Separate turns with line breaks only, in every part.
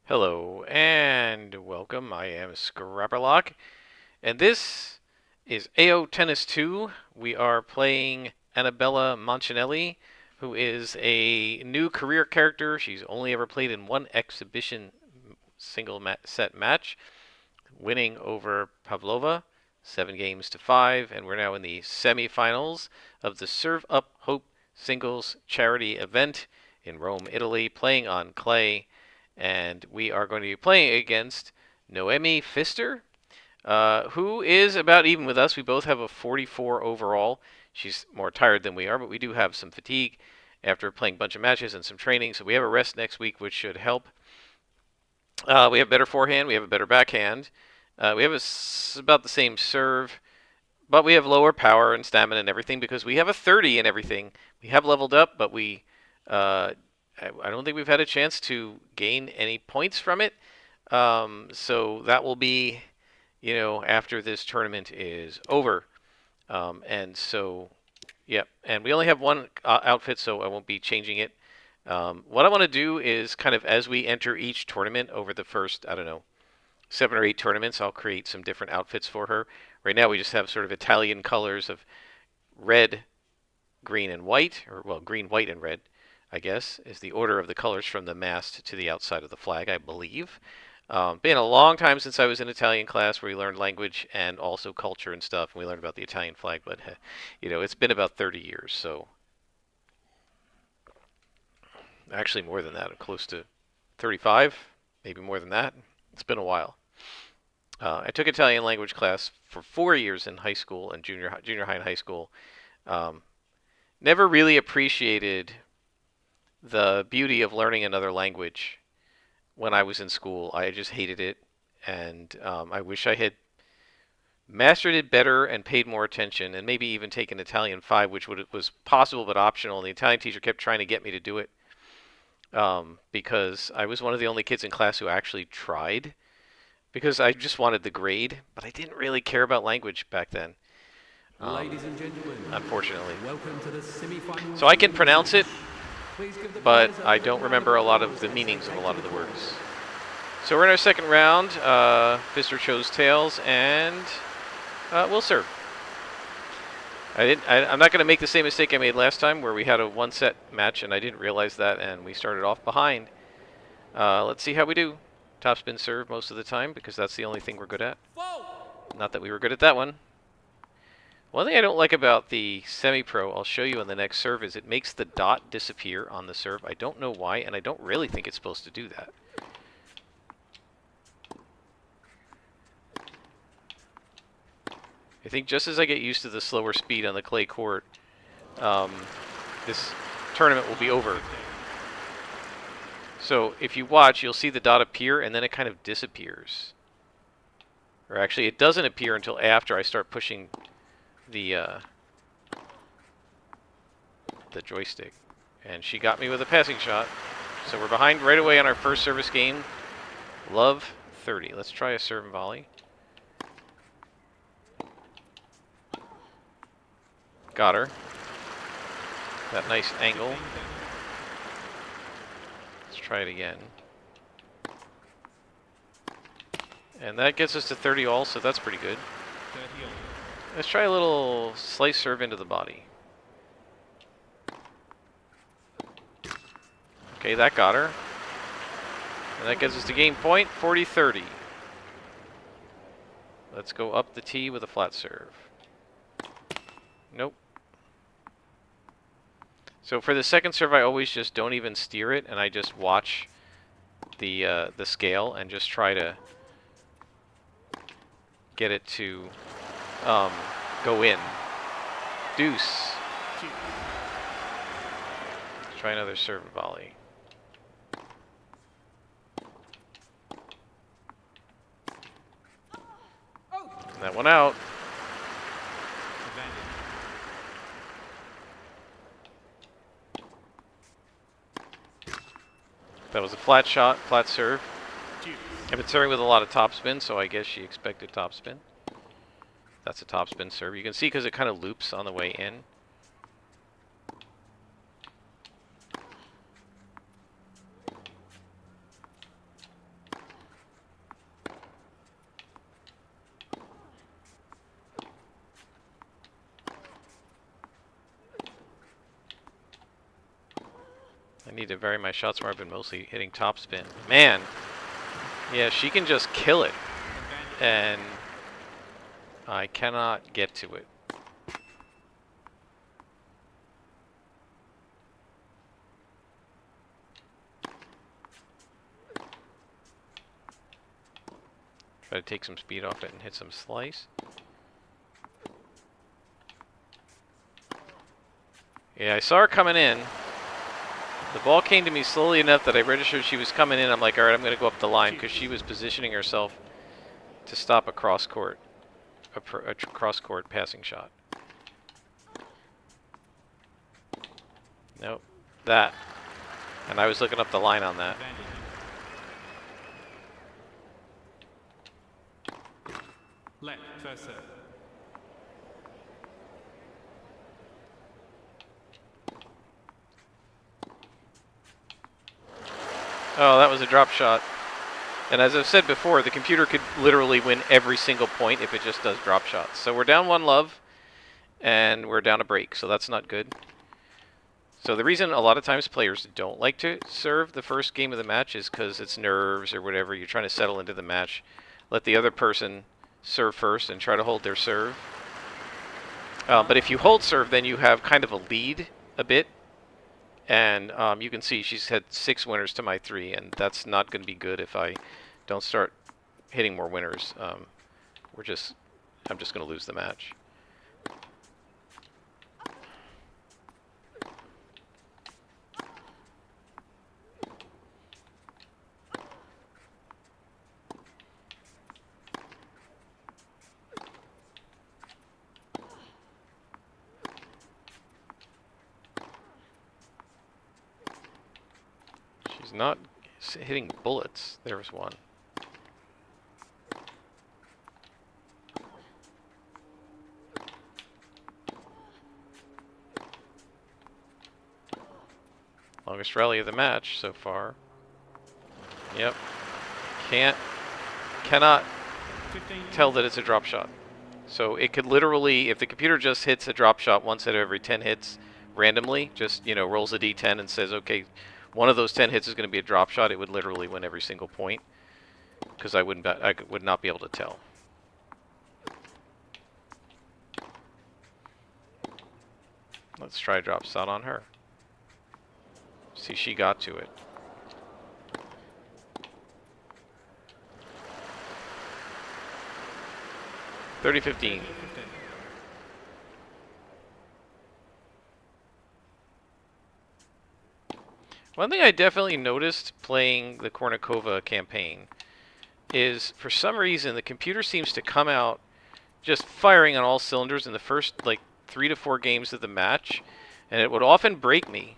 Hello and welcome. I am Scrapperlock, and this is AO Tennis 2. We are playing Anabella Moncinelli, who is a new career character. She's only ever played in one exhibition set match, winning over Pavlova 7 games to 5, and we're now in the semifinals of the Serve Up Hope singles charity event in Rome, Italy, playing on clay. And we are going to be playing against Noemi Pfister, who is about even with us. We both have a 44 overall. She's more tired than we are, but we do have some fatigue after playing a bunch of matches and some training. So we have a rest next week, which should help. We have better forehand. We have a better backhand. We have about the same serve, but we have lower power and stamina and everything because we have a 30 and everything. We have leveled up, but I don't think we've had a chance to gain any points from it. So that will be, after this tournament is over. And so, yeah, and we only have one outfit, so I won't be changing it. What I want to do is kind of as we enter each tournament over the first, I don't know, 7 or 8 tournaments, I'll create some different outfits for her. Right now, we just have sort of Italian colors of red, green, and white, or well, green, white, and red, I guess, is the order of the colors from the mast to the outside of the flag, I believe. Been a long time since I was in Italian class where we learned language and also culture and stuff, and we learned about the Italian flag, but, it's been about 30 years, so actually more than that, close to 35, maybe more than that. It's been a while. I took Italian language class for 4 years in high school and junior high and high school. Um, Never really appreciated the beauty of learning another language when I was in school. I just hated it, and I wish I had mastered it better and paid more attention, and maybe even taken Italian 5, which was possible but optional. And the Italian teacher kept trying to get me to do it because I was one of the only kids in class who actually tried because I just wanted the grade, but I didn't really care about language back then.
Ladies and gentlemen,
unfortunately.
welcome to the semi-final.
So I can pronounce it,
Please give the
but
players
I don't remember a lot of the meanings of a lot of the words. So we're in our second round. Pfister chose tails, and we'll serve. I'm not going to make the same mistake I made last time, where we had a one-set match, and I didn't realize that, and we started off behind. Let's see how we do. Topspin serve most of the time, because that's the only thing we're good at. Not that we were good at that one. One thing I don't like about the semi-pro, I'll show you in the next serve, is it makes the dot disappear on the serve. I don't know why, and I don't really think it's supposed to do that. I think just as I get used to the slower speed on the clay court, this tournament will be over. So if you watch, you'll see the dot appear, and then it kind of disappears. Or actually, it doesn't appear until after I start pushing the joystick. And she got me with a passing shot. So we're behind right away on our first service game. Love 30. Let's try a serve and volley. Got her. That nice angle. Let's try it again. And that gets us to 30 all, so that's pretty good. Let's try a little slice serve into the body. Okay, that got her. And that gets us to game point, 40-30. Let's go up the tee with a flat serve. Nope. So for the second serve, I always just don't even steer it, and I just watch the scale and just try to get it to go in. Deuce. Let's try another serve and volley. And that one out. That was a flat shot, flat serve. I've been serving with a lot of topspin, so I guess she expected topspin. That's a topspin serve. You can see because it kind of loops on the way in. I need to vary my shots where I've been mostly hitting topspin. Man, yeah, she can just kill it, and I cannot get to it. Try to take some speed off it and hit some slice. Yeah, I saw her coming in. The ball came to me slowly enough that I registered she was coming in. I'm like, all right, I'm going to go up the line because she was positioning herself to stop a cross-court, a cross-court passing shot. Nope, that. And I was looking up the line on that.
Left, first serve.
Oh, that was a drop shot. And as I've said before, the computer could literally win every single point if it just does drop shots. So we're down 1-love, and we're down a break, so that's not good. So the reason a lot of times players don't like to serve the first game of the match is because it's nerves or whatever. You're trying to settle into the match. Let the other person serve first and try to hold their serve. But if you hold serve, then you have kind of a lead a bit. And you can see she's had 6 winners to my 3, and that's not going to be good if I don't start hitting more winners. I'm just going to lose the match. She's not hitting bullets. There was one. Longest rally of the match so far. Yep. Cannot tell that it's a drop shot. So it could literally, if the computer just hits a drop shot once out of every 10 hits randomly, just, rolls a d10 and says, okay, one of those 10 hits is going to be a drop shot, it would literally win every single point. Because I would not be able to tell. Let's try a drop shot on her. See, she got to it. $30-15. One thing I definitely noticed playing the Kornikova campaign is, for some reason, the computer seems to come out just firing on all cylinders in the first, 3 to 4 games of the match, and it would often break me.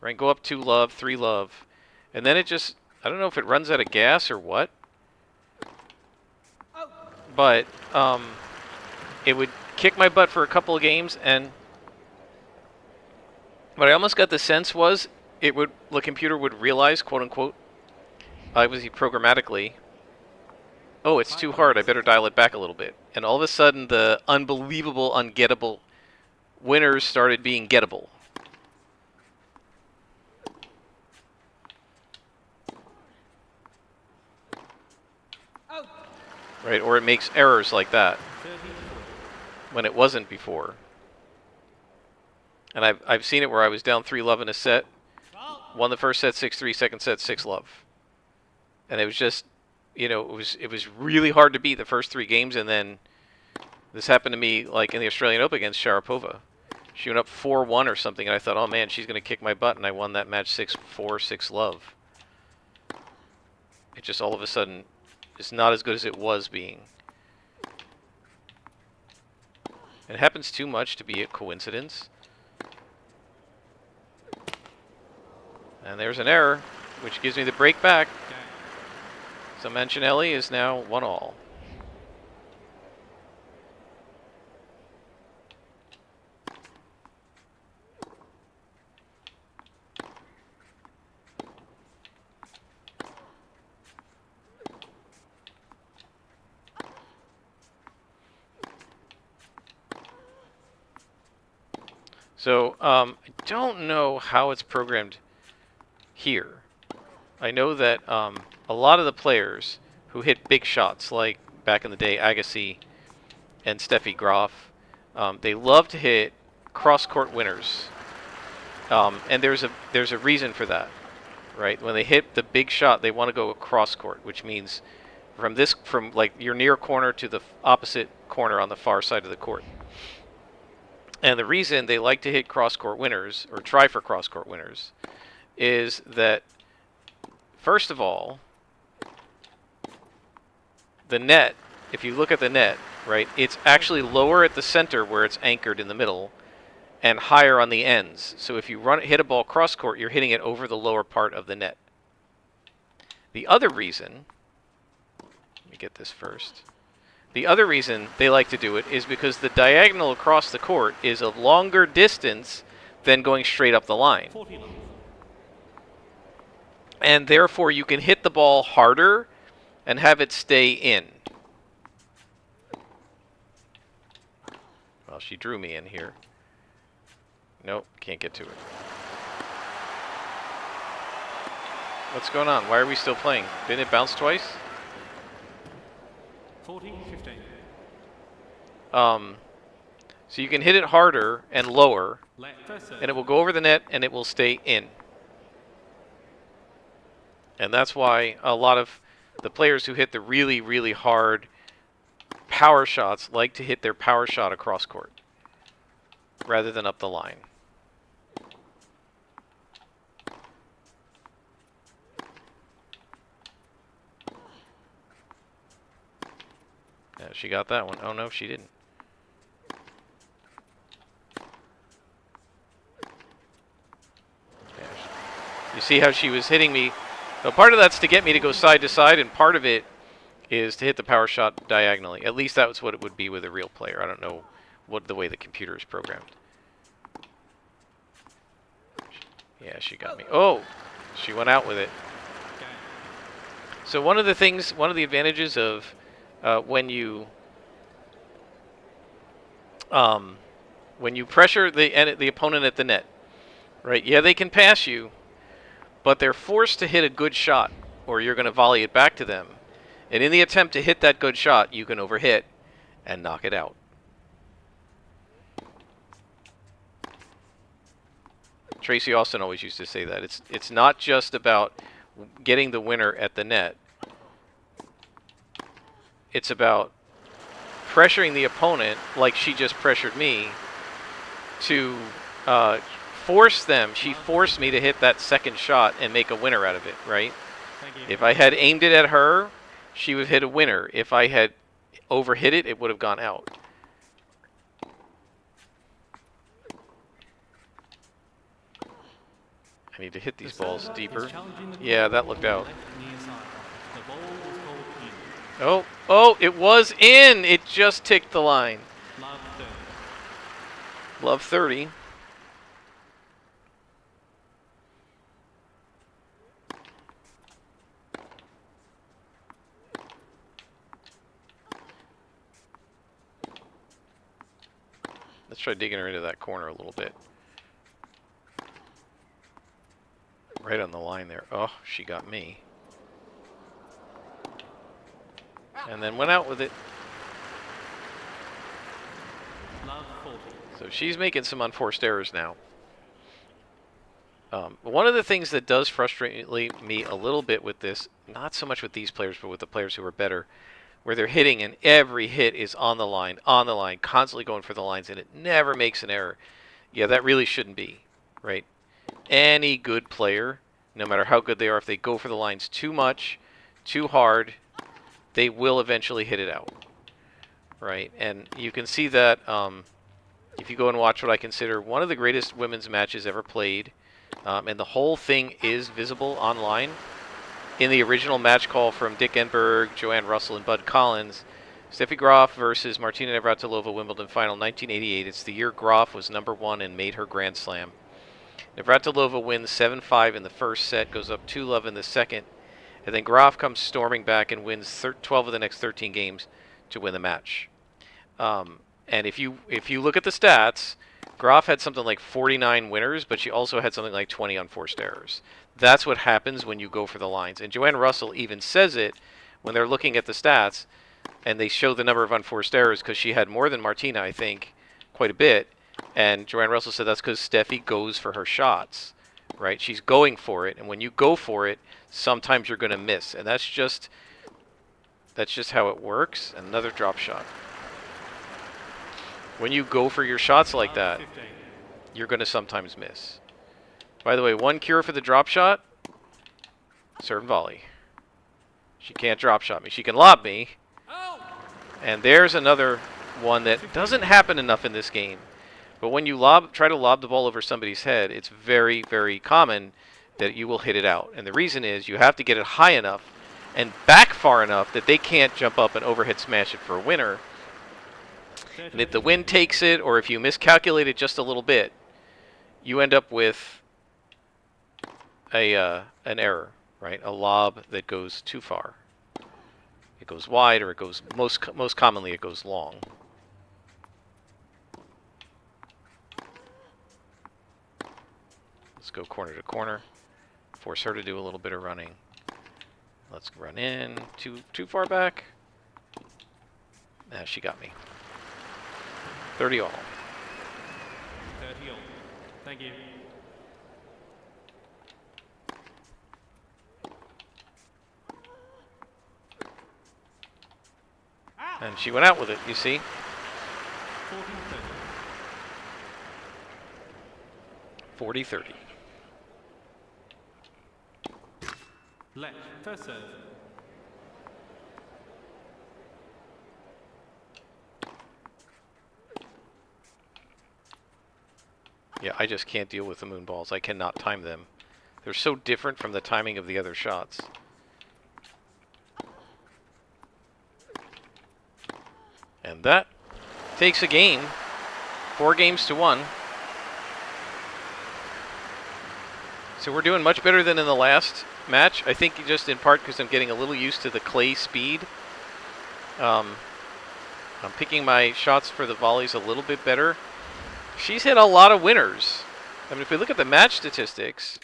Right, go up 2-love, 3-love, and then it just, I don't know if it runs out of gas or what, but it would kick my butt for a couple of games, and what I almost got the sense was the computer would realize, quote unquote, obviously programmatically, oh, it's too hard, I better dial it back a little bit. And all of a sudden, the unbelievable, ungettable winners started being gettable. Right, or it makes errors like that when it wasn't before. And I've seen it where I was down 3-love in a set, won the first set 6-3, second set 6-love, and it was just, it was really hard to beat the first 3 games, and then this happened to me like in the Australian Open against Sharapova. She went up 4-1 or something, and I thought, oh man, she's going to kick my butt, and I won that match 6-4, 6-love. It just all of a sudden is not as good as it was being. It happens too much to be a coincidence. And there's an error, which gives me the break back. So Mancinelli is now 1-all. So I don't know how it's programmed here. I know that a lot of the players who hit big shots, like back in the day, Agassi and Steffi Graf, they love to hit cross-court winners, and there's a reason for that, right? When they hit the big shot, they want to go cross-court, which means from like your near corner to the opposite corner on the far side of the court. And the reason they like to hit cross-court winners or try for cross-court winners is that, first of all, the net, if you look at the net, right, it's actually lower at the center where it's anchored in the middle and higher on the ends. So if you hit a ball cross court, you're hitting it over the lower part of the net. The other reason, let me get this first. The other reason they like to do it is because the diagonal across the court is a longer distance than going straight up the line. And therefore you can hit the ball harder and have it stay in. Well, she drew me in here. Nope, can't get to it. What's going on? Why are we still playing? Didn't it bounce twice?
40-15.
So you can hit it harder and lower,
Let first serve.
and it will go over the net and it will stay in. And that's why a lot of the players who hit the really, really hard power shots like to hit their power shot across court rather than up the line. Yeah, she got that one. Oh no, she didn't. Yeah, you see how she was hitting me? So part of that's to get me to go side to side, and part of it is to hit the power shot diagonally. At least that's what it would be with a real player. I don't know what the way the computer is programmed. Yeah, she got me. Oh, she went out with it. So one of the advantages of when you pressure the opponent at the net, right? Yeah, they can pass you, but they're forced to hit a good shot, or you're going to volley it back to them. And in the attempt to hit that good shot, you can overhit and knock it out. Tracy Austin always used to say that. It's not just about getting the winner at the net. It's about pressuring the opponent, like she just pressured me, to force them. She forced me to hit that second shot and make a winner out of it, right? If I had aimed it at her, she would hit a winner. If I had overhit it, it would have gone out. I need to hit these balls deeper. Yeah, that looked out. Oh, it was in! It just ticked the line. Love 30. Let's try digging her into that corner a little bit. Right on the line there. Oh, she got me. And then went out with it. So she's making some unforced errors now. One of the things that does frustrate me a little bit with this, not so much with these players, but with the players who are better, where they're hitting and every hit is on the line, constantly going for the lines, and it never makes an error. Yeah, that really shouldn't be, right? Any good player, no matter how good they are, if they go for the lines too much, too hard, they will eventually hit it out, right? And you can see that if you go and watch what I consider one of the greatest women's matches ever played, and the whole thing is visible online. In the original match call from Dick Enberg, Joanne Russell, and Bud Collins, Steffi Graf versus Martina Navratilova, Wimbledon final 1988. It's the year Graf was #1 and made her Grand Slam. Navratilova wins 7-5 in the first set, goes up 2-love in the second, and then Graf comes storming back and wins 12 of the next 13 games to win the match. And if you look at the stats, Graf had something like 49 winners, but she also had something like 20 unforced errors. That's what happens when you go for the lines. And Joanne Russell even says it when they're looking at the stats, and they show the number of unforced errors because she had more than Martina, I think, quite a bit. And Joanne Russell said that's because Steffi goes for her shots, right? She's going for it, and when you go for it, sometimes you're going to miss, and that's just how it works. Another drop shot. When you go for your shots like that, you're going to sometimes miss. By the way, one cure for the drop shot, serve and volley. She can't drop shot me. She can lob me. And there's another one that doesn't happen enough in this game. But when you try to lob the ball over somebody's head, it's very, very common that you will hit it out. And the reason is you have to get it high enough and back far enough that they can't jump up and overhead smash it for a winner. And if the wind takes it, or if you miscalculate it just a little bit, you end up with an error, right? A lob that goes too far. It goes wide, or it goes most commonly it goes long. Let's go corner to corner. Force her to do a little bit of running. Let's run in. Too far back. Nah, she got me. 30 all.
30 all. Thank you.
And she went out with it, you see?
40-30.
40-30.
Let first serve.
Yeah, I just can't deal with the moon balls. I cannot time them. They're so different from the timing of the other shots. And that takes a game. 4 games to 1. So we're doing much better than in the last match. I think just in part because I'm getting a little used to the clay speed. I'm picking my shots for the volleys a little bit better. She's hit a lot of winners. I mean, if we look at the match statistics,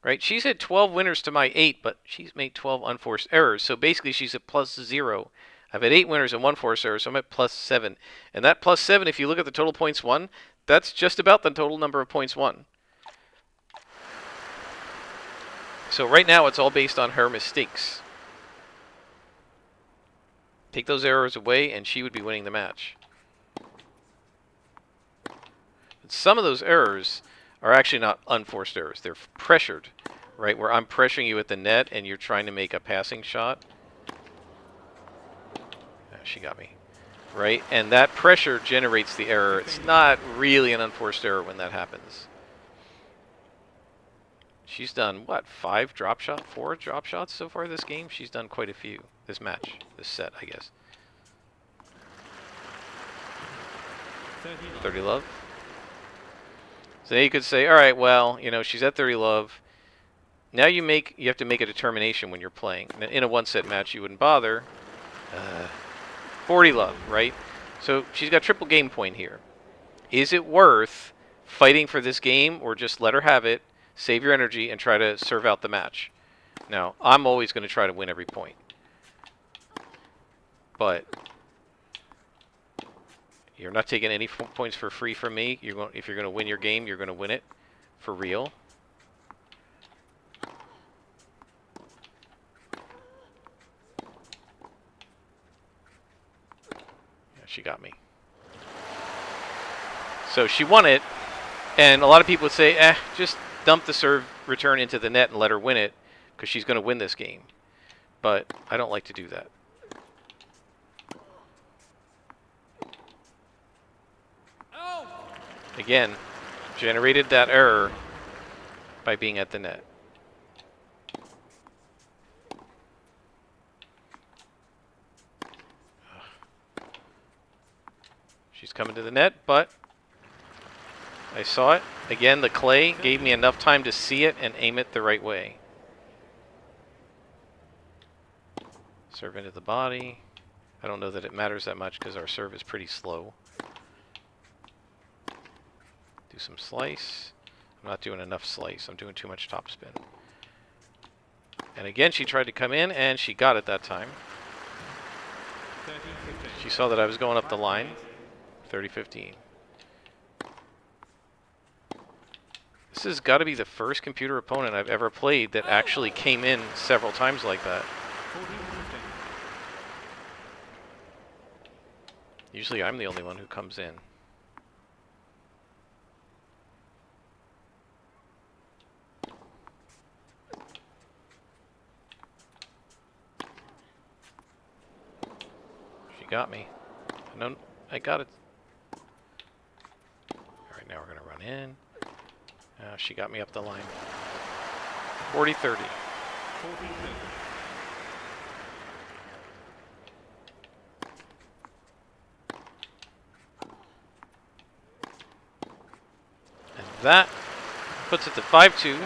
right, she's hit 12 winners to my 8, but she's made 12 unforced errors. So basically she's at +0. I've had 8 winners and 1 forced error, so I'm at +7. And that +7, if you look at the total points won, that's just about the total number of points won. So right now it's all based on her mistakes. Take those errors away and she would be winning the match. But some of those errors are actually not unforced errors. They're pressured, right? Where I'm pressuring you at the net and you're trying to make a passing shot. Oh, she got me. Right? And that pressure generates the error. It's not really an unforced error when that happens. She's done, what, 4 drop shots so far this game? She's done quite a few. This match, this set, I guess. 30 love. So now you could say, all right, well, you know, she's at 30 love. Now you have to make a determination when you're playing. In a 1-set match, you wouldn't bother. 40 love, right? So she's got triple game point here. Is it worth fighting for this game, or just let her have it, save your energy, and try to serve out the match? Now, I'm always going to try to win every point. But you're not taking any points for free from me. If you're going to win your game, you're going to win it for real. Yeah, she got me. So she won it, and a lot of people would say, just dump the serve return into the net and let her win it, because she's going to win this game. But I don't like to do that. Again, generated that error by being at the net. She's coming to the net, but I saw it. Again, the clay gave me enough time to see it and aim it the right way. Serve into the body. I don't know that it matters that much because our serve is pretty slow. Do some slice. I'm not doing enough slice. I'm doing too much topspin. And again, she tried to come in, and she got it that time.
30-15.
She saw that I was going up the
Five
line.
plays.
30-15. This has got to be the first computer opponent I've ever played that actually came in several times like that.
14-15.
Usually I'm the only one who comes in. She got me. No, I got it. Alright, now we're going to run in. She got me up the line. 40-30.
14-30.
And that puts it to 5-2.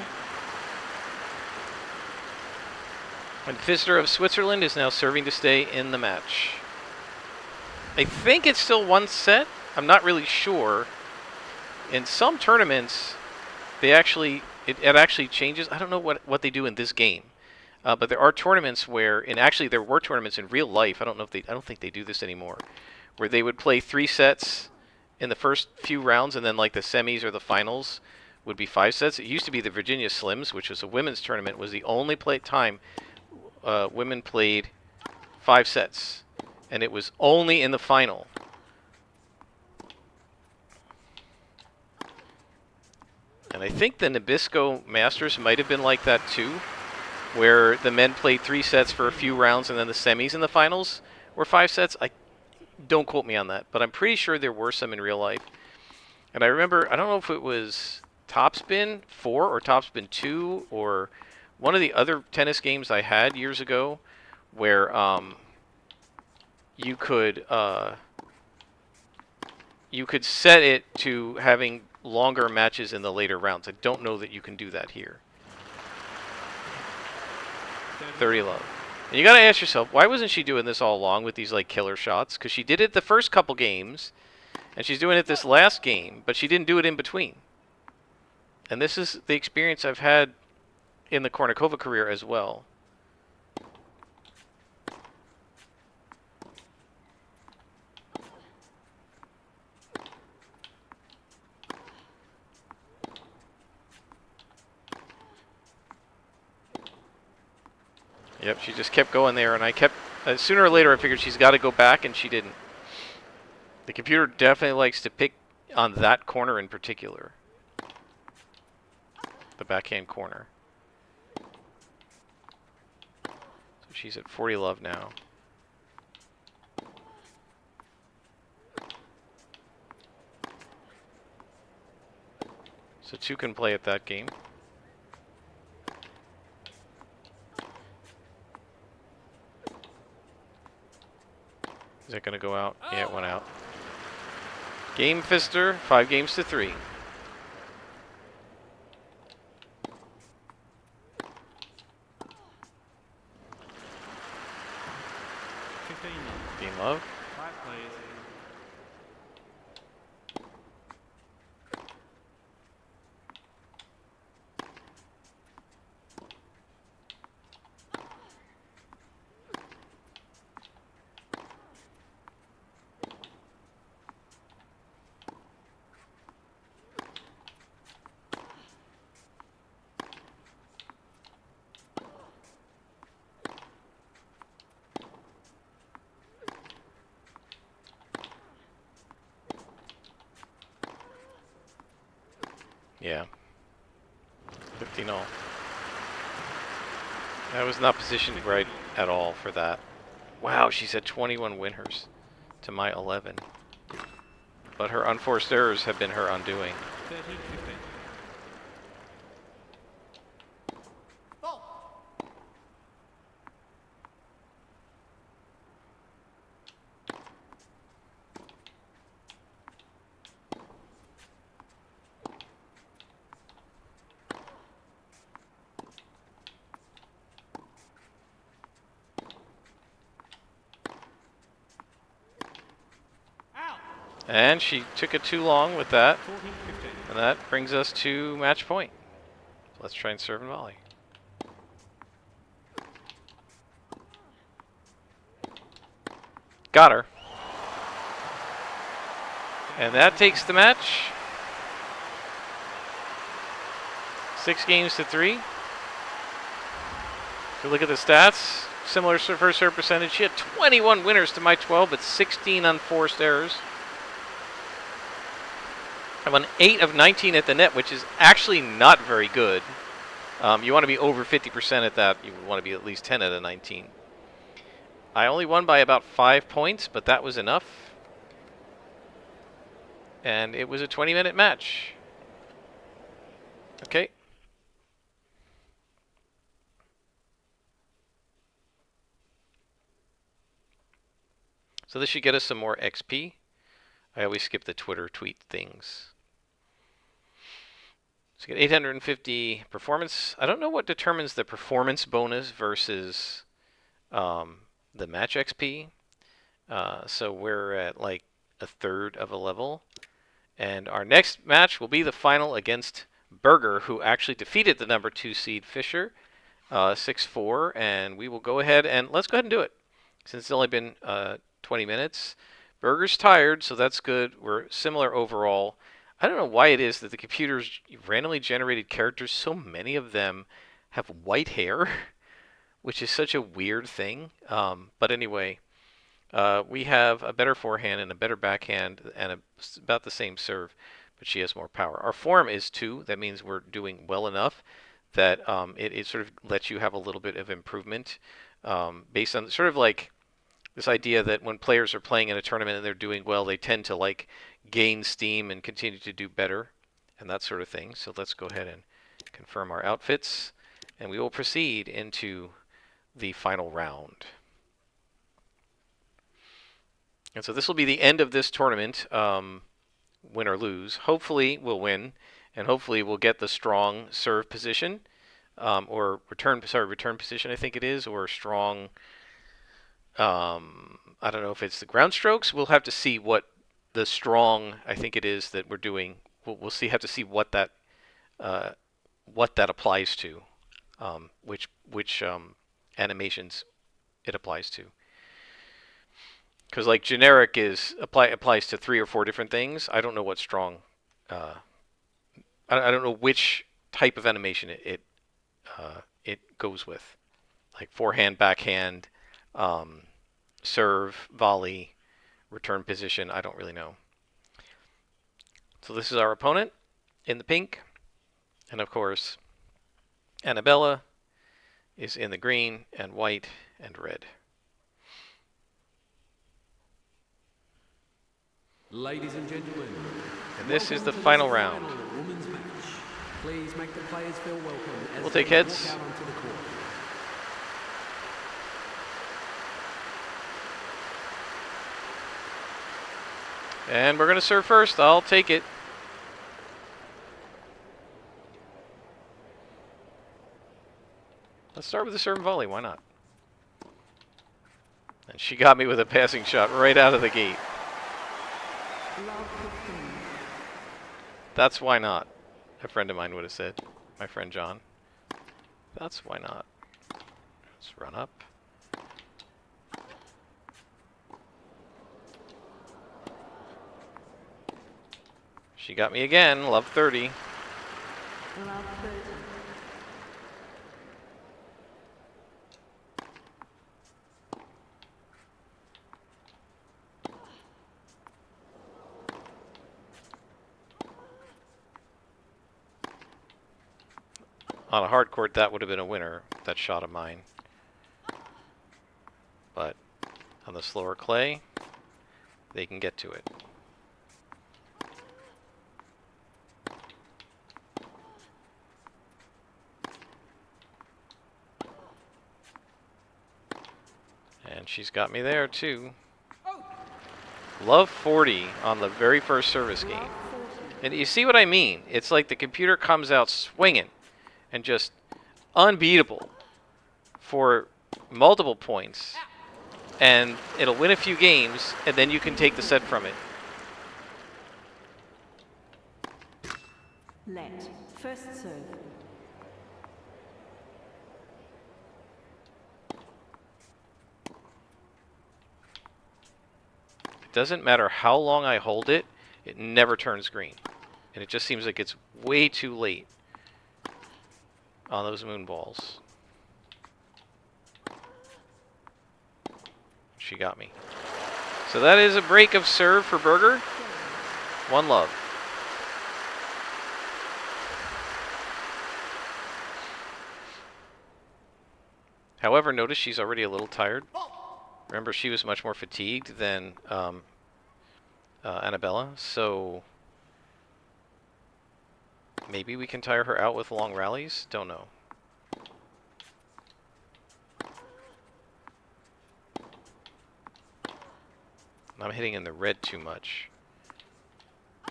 And Pfister of Switzerland is now serving to stay in the match. I think it's still one set. I'm not really sure. In some tournaments, they actually it actually changes. I don't know what they do in this game, but there are tournaments where, and actually there were tournaments in real life. I don't think they do this anymore, where they would play 3 sets in the first few rounds, and then like the semis or the finals would be 5 sets. It used to be the Virginia Slims, which was a women's tournament, was the only time women played 5 sets, and it was only in the final. And I think the Nabisco Masters might have been like that too, where the men played 3 sets for a few rounds, and then the semis and the finals were 5 sets. Don't quote me on that, but I'm pretty sure there were some in real life. And I remember, I don't know if it was Topspin 4 or Topspin 2 or one of the other tennis games I had years ago, where you could set it to having longer matches in the later rounds. I don't know that you can do that here. 30 love. And you got to ask yourself, why wasn't she doing this all along with these like killer shots? Because she did it the first couple games, and she's doing it this last game, but she didn't do it in between. And this is the experience I've had in the Kornikova career as well. Yep, she just kept going there, and I kept... sooner or later I figured she's got to go back, and she didn't. The computer definitely likes to pick on that corner in particular. The backhand corner. So she's at 40 love now. So 2 can play at that game. Is that going to go out? Yeah, it went out. Game Pfister, 5-3. Game love.
5 plays.
Yeah. 15 all. I was not positioned right at all for that. Wow, she's at 21 winners to my 11. But her unforced errors have been her undoing.
30-15.
And she took it too long with that.
14-15.
And that brings us to match point. Let's try and serve and volley. Got her. And that takes the match. 6 games to 3. If you look at the stats, similar first serve percentage. She had 21 winners to my 12, but 16 unforced errors. I won 8 of 19 at the net, which is actually not very good. You want to be over 50% at that. You want to be at least 10 out of 19. I only won by about 5 points, but that was enough. And it was a 20-minute match. Okay. So this should get us some more XP. I always skip the Twitter tweet things. So get 850 performance. I don't know what determines the performance bonus versus the match XP. So we're at like a third of a level. And our next match will be the final against Berger, who actually defeated the number 2 seed Fisher, 6-4. And we will go ahead and let's go ahead and do it. Since it's only been 20 minutes. Berger's tired, so that's good. We're similar overall. I don't know why it is that the computer's randomly generated characters, so many of them have white hair, which is such a weird thing. But anyway, we have a better forehand and a better backhand and about the same serve, but she has more power. Our form is 2. That means we're doing well enough that it sort of lets you have a little bit of improvement based on sort of like this idea that when players are playing in a tournament and they're doing well, they tend to like gain steam and continue to do better and that sort of thing. So let's go ahead and confirm our outfits and we will proceed into the final round. And so this will be the end of this tournament, win or lose. Hopefully we'll win and hopefully we'll get the strong serve position or return position I think it is, or strong I don't know if it's the ground strokes. We'll have to see what the strong, I think it is, that we're doing. We'll see. Have to see what that applies to, which animations it applies to. Because like generic applies to 3 or 4 different things. I don't know what strong. I don't know which type of animation it goes with, like forehand, backhand. Serve, volley, return position, I don't really know. So this is our opponent in the pink. And of course, Anabella is in the green and white and red.
Ladies and gentlemen,
and this is the final round.
Women's match. Please make the players feel welcome as
we'll take
they
heads.
walk out onto the court.
And we're going to serve first. I'll take it. Let's start with the serve and volley. Why not? And she got me with a passing shot right out of the gate. That's why not, a friend of mine would have said. My friend John. That's why not. Let's run up. She got me again. Love 30.
Love 30.
On a hard court, that would have been a winner, that shot of mine. But on the slower clay, they can get to it. And she's got me there, too. Love 40 on the very first service game. And you see what I mean? It's like the computer comes out swinging and just unbeatable for multiple points. And it'll win a few games, and then you can take the set from it.
Let. First serve.
It doesn't matter how long I hold it, it never turns green. And it just seems like it's way too late on those moon balls. She got me. So that is a break of serve for Burger. One love. However, notice she's already a little tired. Remember, she was much more fatigued than Anabella, so maybe we can tire her out with long rallies? Don't know. I'm hitting in the red too much.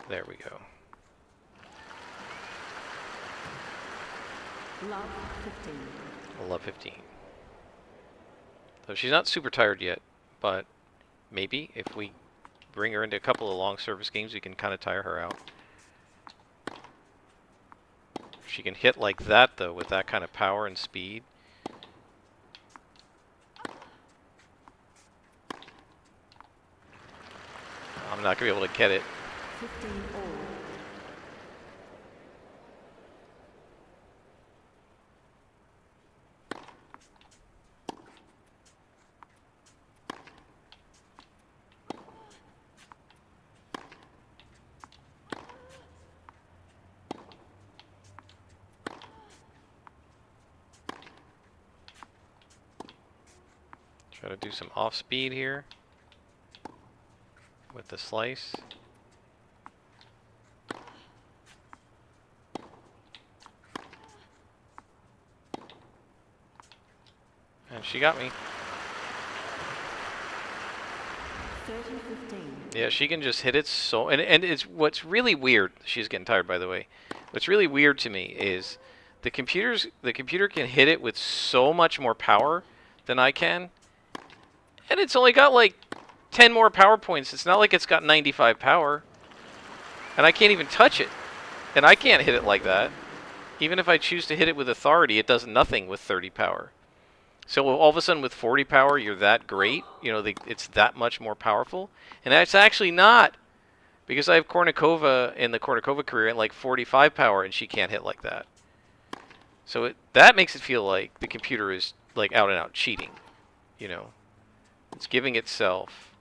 There we go.
Love 15.
Love 15. So she's not super tired yet, but maybe if we bring her into a couple of long service games, we can kind of tire her out. She can hit like that, though, with that kind of power and speed. I'm not going to be able to get it.
15 all.
Try to do some off speed here with the slice. And she got me.
30-15.
Yeah, she can just hit it so... And it's what's really weird... She's getting tired, by the way. What's really weird to me is the computer can hit it with so much more power than I can. And it's only got like 10 more power points. It's not like it's got 95 power. And I can't even touch it. And I can't hit it like that. Even if I choose to hit it with authority, it does nothing with 30 power. So all of a sudden with 40 power, you're that great. You know, it's that much more powerful. And that's actually not. Because I have Kornikova in the Kornikova career at like 45 power, and she can't hit like that. So that makes it feel like the computer is like out and out cheating. You know, it's giving itself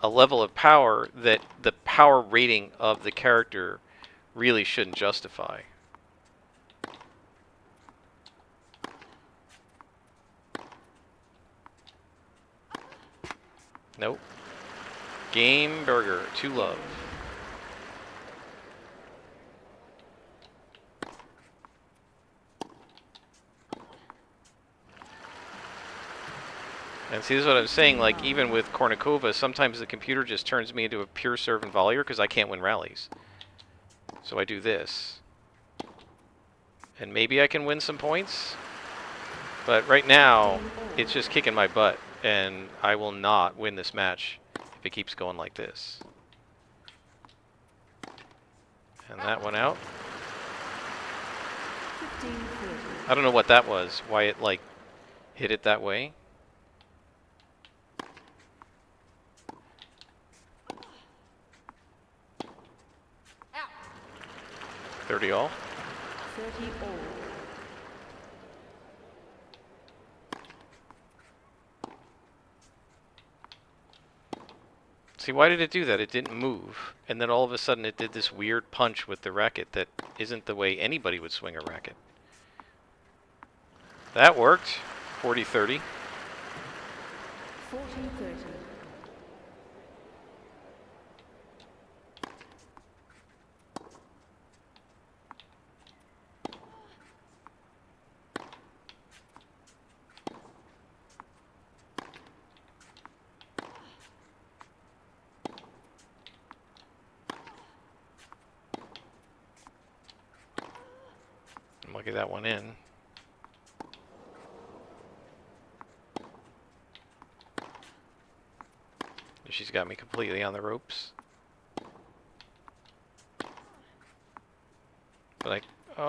a level of power that the power rating of the character really shouldn't justify. Nope. Game Burger, 2 love. And see, this is what I'm saying, like, even with Kornikova, sometimes the computer just turns me into a pure serve and volleyer because I can't win rallies. So I do this. And maybe I can win some points. But right now, it's just kicking my butt. And I will not win this match if it keeps going like this. And that went out.
15-30.
I don't know what that was, why it, like, hit it that way.
Out.
30 all.
30 all.
See, why did it do that? It didn't move. And then all of a sudden it did this weird punch with the racket that isn't the way anybody would swing a racket. That worked. 40-30.
40-30.
I'm lucky that one in. She's got me completely on the ropes.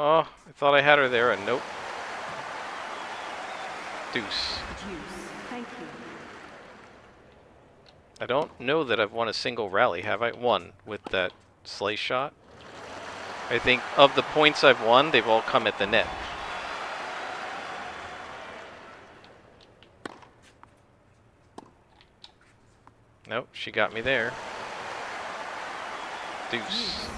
Oh, I thought I had her there, and nope. Deuce.
Deuce. Thank you.
I don't know that I've won a single rally, have I? One with that slice shot. I think of the points I've won, they've all come at the net. Nope, she got me there. Deuce.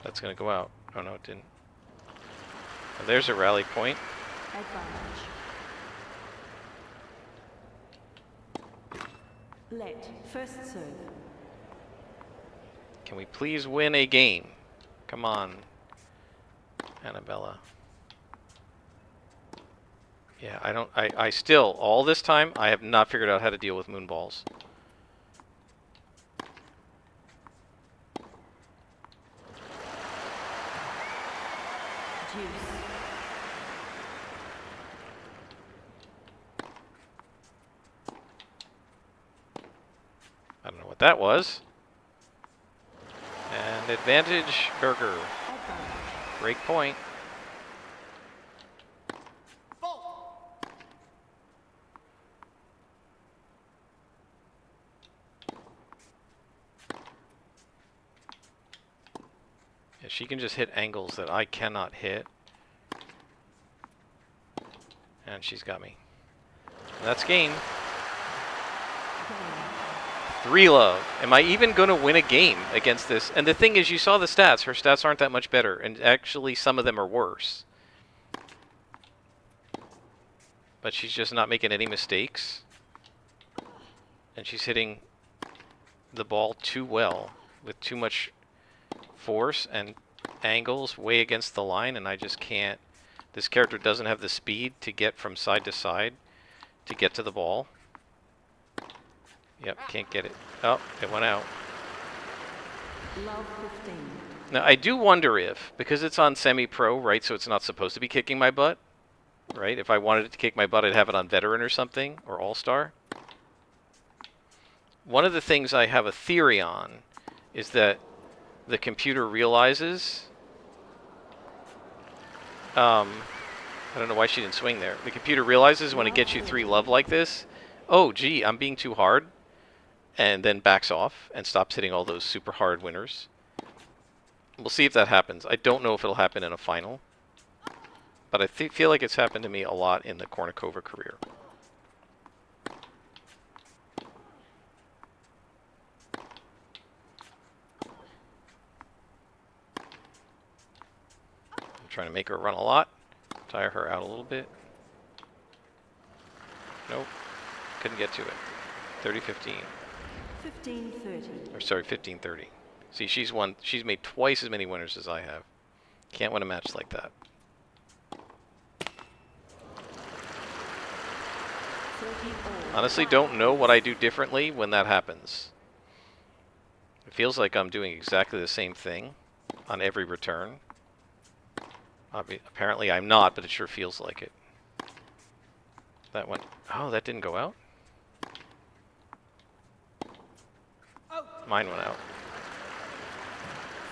That's gonna go out. Oh no, it didn't. Oh, there's a rally point.
Advantage. Let. First serve.
Can we please win a game? Come on, Anabella. Yeah, I still, all this time, I have not figured out how to deal with moon balls.
Deuce.
I don't know what that was. And advantage, Burger.
Advantage.
Break point. Yeah, she can just hit angles that I cannot hit. And she's got me. And that's game. 3-love. Am I even going to win a game against this? And the thing is, you saw the stats. Her stats aren't that much better. And actually, some of them are worse. But she's just not making any mistakes. And she's hitting the ball too well. With too much force and angles way against the line. And I just can't. This character doesn't have the speed to get from side to side to get to the ball. Yep, can't get it. Oh, it went out.
Love 15.
Now, I do wonder if, because it's on semi-pro, right, so it's not supposed to be kicking my butt, right? If I wanted it to kick my butt, I'd have it on veteran or something, or all-star. One of the things I have a theory on is that the computer realizes... I don't know why she didn't swing there. The computer realizes when it gets you 3-love like this, oh, gee, I'm being too hard, and then backs off and stops hitting all those super hard winners. We'll see if that happens. I don't know if it'll happen in a final, but I feel like it's happened to me a lot in the Kornikova career. I'm trying to make her run a lot, tire her out a little bit. Nope, couldn't get to it. 30-15.
15-30.
Or sorry, 15-30. See, she's made twice as many winners as I have. Can't win a match like that.
30 all.
Honestly, don't know what I do differently when that happens. It feels like I'm doing exactly the same thing on every return. Apparently I'm not, but it sure feels like it. That went... Oh, that didn't go out? Mine went out.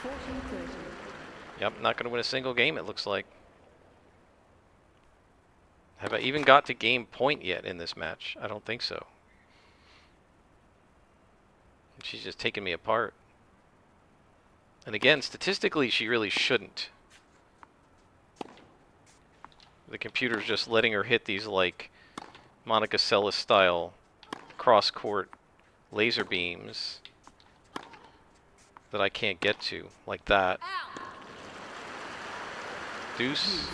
14-30.
Yep, not going to win a single game, it looks like. Have I even got to game point yet in this match? I don't think so. She's just taking me apart. And again, statistically, she really shouldn't. The computer's just letting her hit these, like, Monica Seles style cross-court laser beams that I can't get to, like that. Deuce.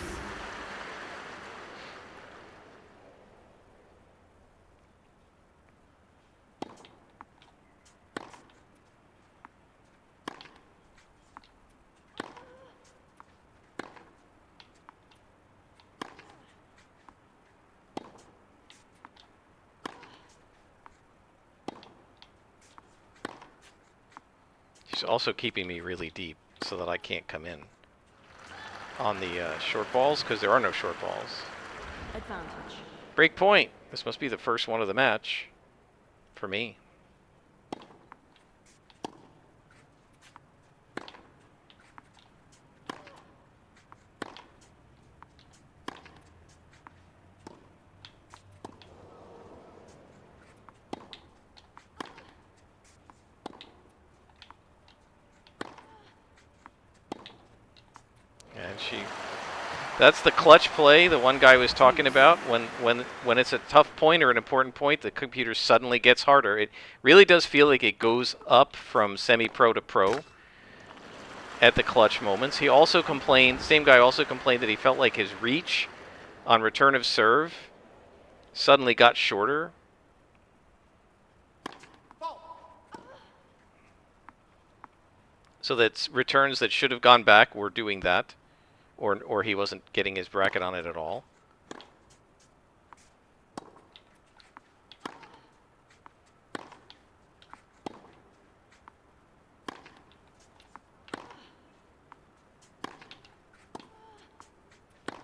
She's also keeping me really deep, so that I can't come in on the short balls, because there are no short balls.
Advantage.
Break point. This must be the first one of the match for me. And that's the clutch play the one guy was talking about. When it's a tough point or an important point, the computer suddenly gets harder. It really does feel like it goes up from semi-pro to pro at the clutch moments. He also complained, same guy also complained that he felt like his reach on return of serve suddenly got shorter. So that returns that should have gone back were doing that, or he wasn't getting his bracket on it at all.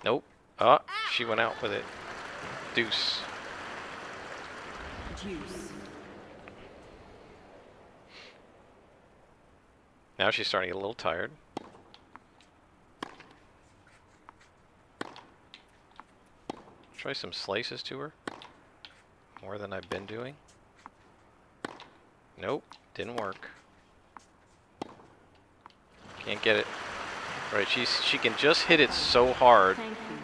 Nope. Ah, she went out with it. Deuce.
Deuce.
Now she's starting to get a little tired. Try some slices to her. More than I've been doing. Nope, didn't work. Can't get it. Right, she can just hit it so hard.
Thank you.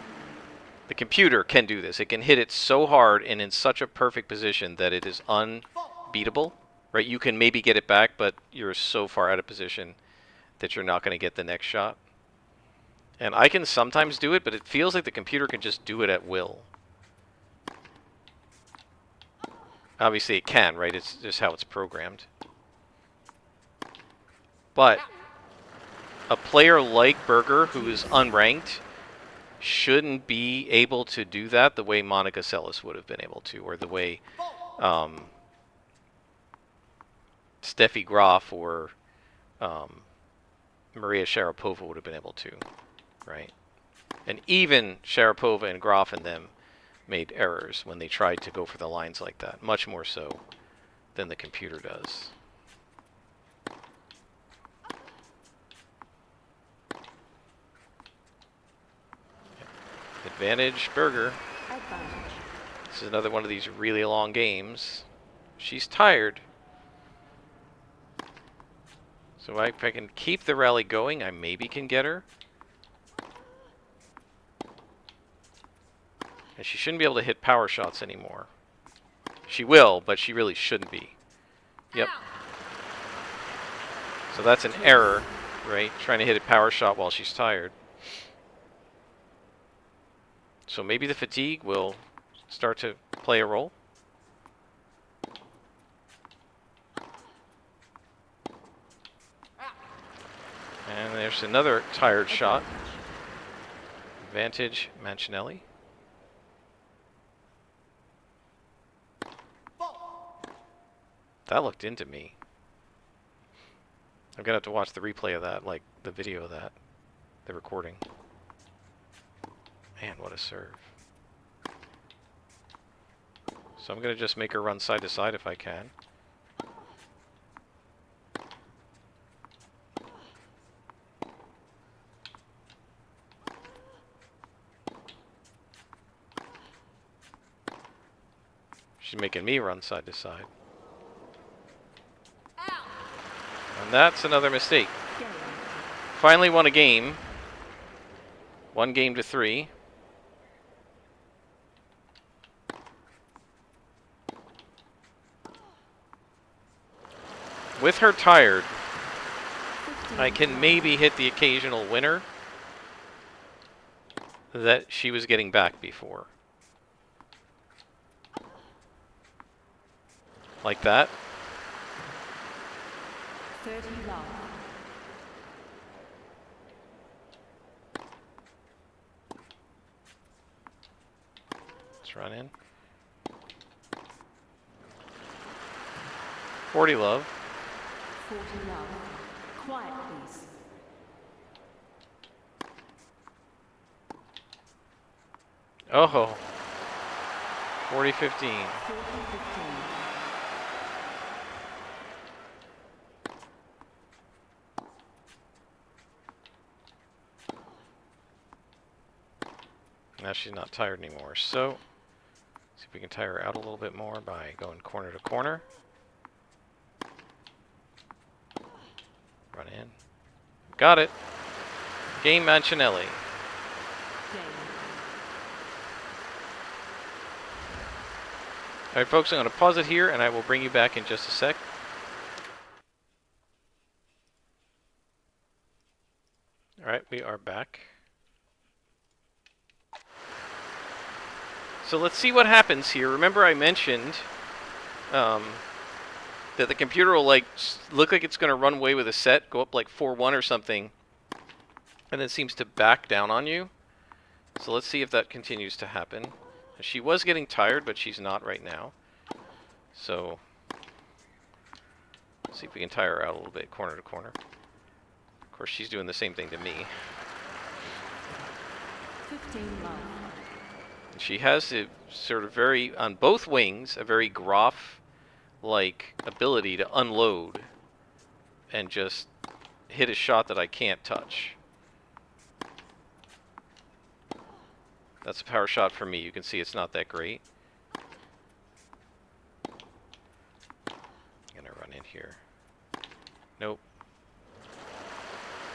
The computer can do this. It can hit it so hard and in such a perfect position that it is unbeatable. Right, you can maybe get it back, but you're so far out of position that you're not going to get the next shot. And I can sometimes do it, but it feels like the computer can just do it at will. Obviously it can, right? It's just how it's programmed. But a player like Berger, who is unranked, shouldn't be able to do that the way Monica Seles would have been able to, or the way Steffi Graf or Maria Sharapova would have been able to, right? And even Sharapova and Graf and them made errors when they tried to go for the lines like that, much more so than the computer does. Advantage Berger.
Advantage.
This is another one of these really long games. She's tired. So if I can keep the rally going, I maybe can get her. And she shouldn't be able to hit power shots anymore. She will, but she really shouldn't be. Yep. So that's an error, right? Trying to hit a power shot while she's tired. So maybe the fatigue will start to play a role. And there's another tired shot. Advantage Mancinelli. That looked into me. I'm going to have to watch the replay of that, like the video of that, the recording. Man, what a serve. So I'm going to just make her run side to side if I can. She's making me run side to side. And that's another mistake. Finally won a game. 1-3. With her tired, I can maybe hit the occasional winner that she was getting back before. Like that.
30 love.
Let's run in. 40 love.
40 love. Quiet, please.
Oh, 40-15.
40-15.
Now she's not tired anymore, so see if we can tire her out a little bit more by going corner to corner. Run in. Got it. Game Mancinelli.
Game.
Alright folks, I'm going to pause it here and I will bring you back in just a sec. Alright, we are back. So let's see what happens here. Remember I mentioned that the computer will like look like it's going to run away with a set, go up like 4-1 or something, and then seems to back down on you. So let's see if that continues to happen. She was getting tired, but she's not right now. So let's see if we can tire her out a little bit, corner to corner. Of course, she's doing the same thing to me.
15 love.
She has a sort of very, on both wings, a very Groff-like ability to unload and just hit a shot that I can't touch. That's a power shot for me. You can see it's not that great. I'm gonna run in here. Nope.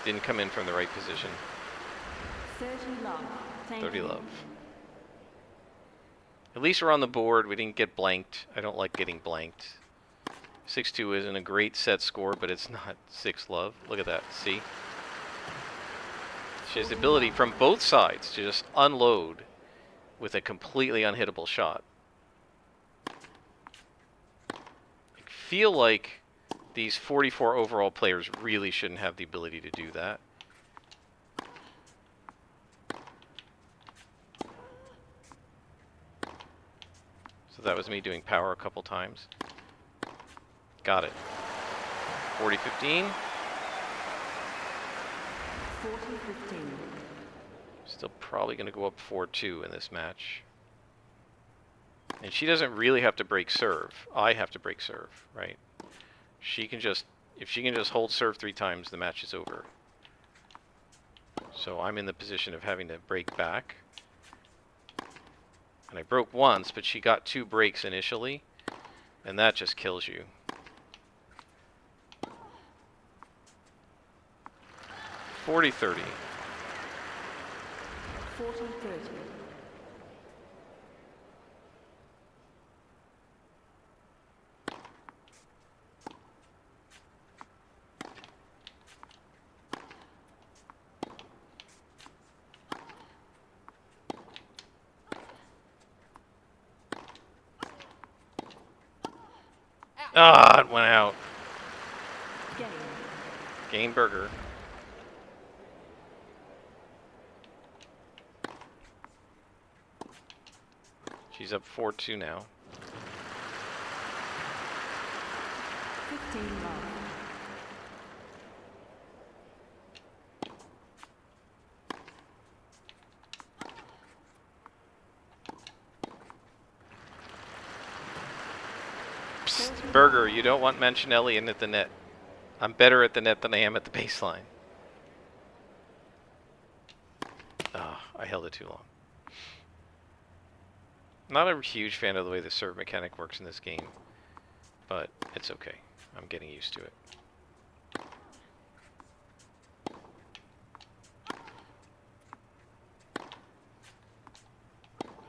Didn't come in from the right position.
30 love. Thank
30
you.
love. At least we're on the board. We didn't get blanked. I don't like getting blanked. 6-2 isn't a great set score, but it's not 6 love. Look at that. See? She has the ability from both sides to just unload with a completely unhittable shot. I feel like these 44 overall players really shouldn't have the ability to do that. So that was me doing power a couple times. Got it. 40-15.
40-15.
Still probably going to go up 4-2 in this match. And she doesn't really have to break serve. I have to break serve, right? She can just, if she can just hold serve 3 times, the match is over. So I'm in the position of having to break back. And I broke once, but she got 2 breaks initially. And that just kills you. 40-30.
40-30.
Ah, it went out.
Game.
Game burger. She's up 4-2 now.
15 love.
Psst, burger, you don't want Mancinelli in at the net. I'm better at the net than I am at the baseline. Ah, I held it too long. Not a huge fan of the way the serve mechanic works in this game, but it's okay. I'm getting used to it.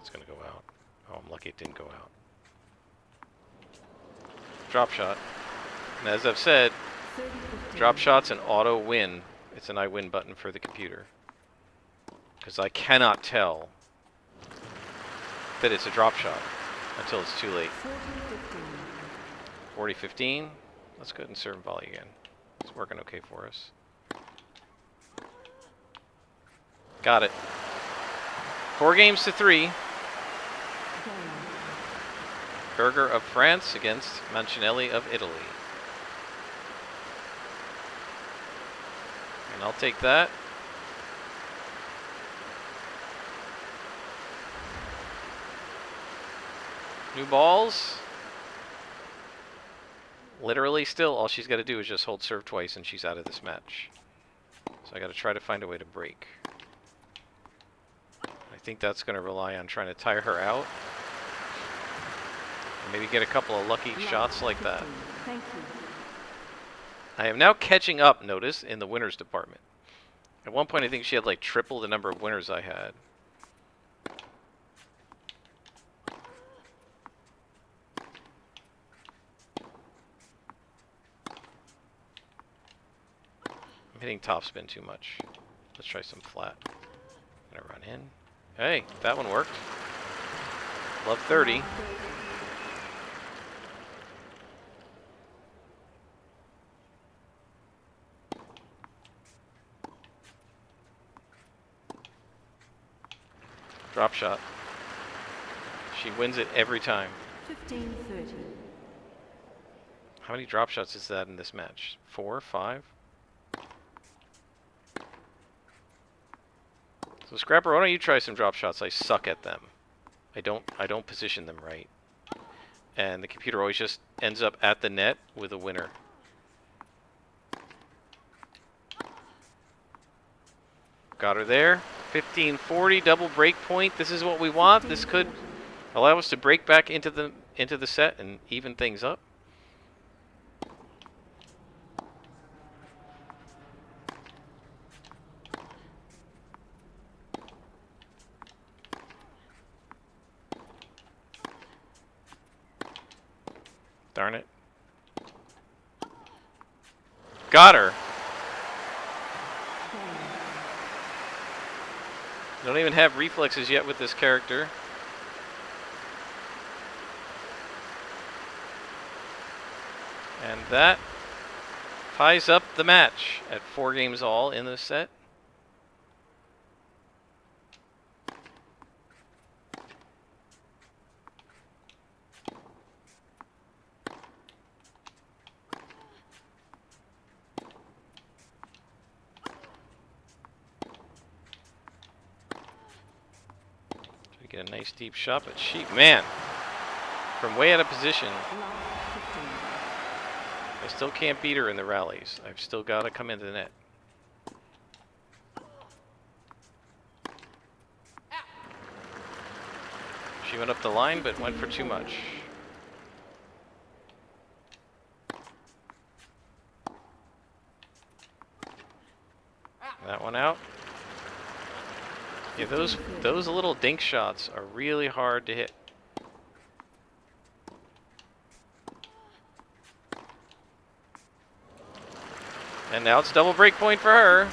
It's gonna go out. Oh, I'm lucky it didn't go out. Drop shot. And as I've said,
30-15.
drop shot's an auto win. It's an I win button for the computer. Because I cannot tell that it's a drop shot until it's too late.
40-15.
40-15. Let's go ahead and serve and volley again. It's working okay for us. Got it. 4-3.
Game.
Berger of France against Mancinelli of Italy. And I'll take that. New balls. Literally still, all she's got to do is just hold serve twice and she's out of this match. So I got to try to find a way to break. I think that's going to rely on trying to tire her out. And maybe get a couple of lucky shots like that.
Thank you.
I am now catching up, notice, in the winners department. At one point I think she had like triple the number of winners I had. I'm hitting topspin too much. Let's try some flat. Gonna run in. Hey, that one worked. Love 30. Drop shot. She wins it every time.
15-30.
How many drop shots is that in this match? 4, 5? So Scrapper, why don't you try some drop shots? I suck at them. I don't position them right. And the computer always just ends up at the net with a winner. Got her there. 15-40, double break point. This is what we want. This could allow us to break back into the set and even things up. Darn it. Got her. Don't even have reflexes yet with this character. And that ties up the match at 4 games all in this set. Get a nice deep shot, but man, from way out of position, I still can't beat her in the rallies. I've still got to come into the net. She went up the line, but went for too much. That one out. Yeah, those little dink shots are really hard to hit. And now it's double break point for her.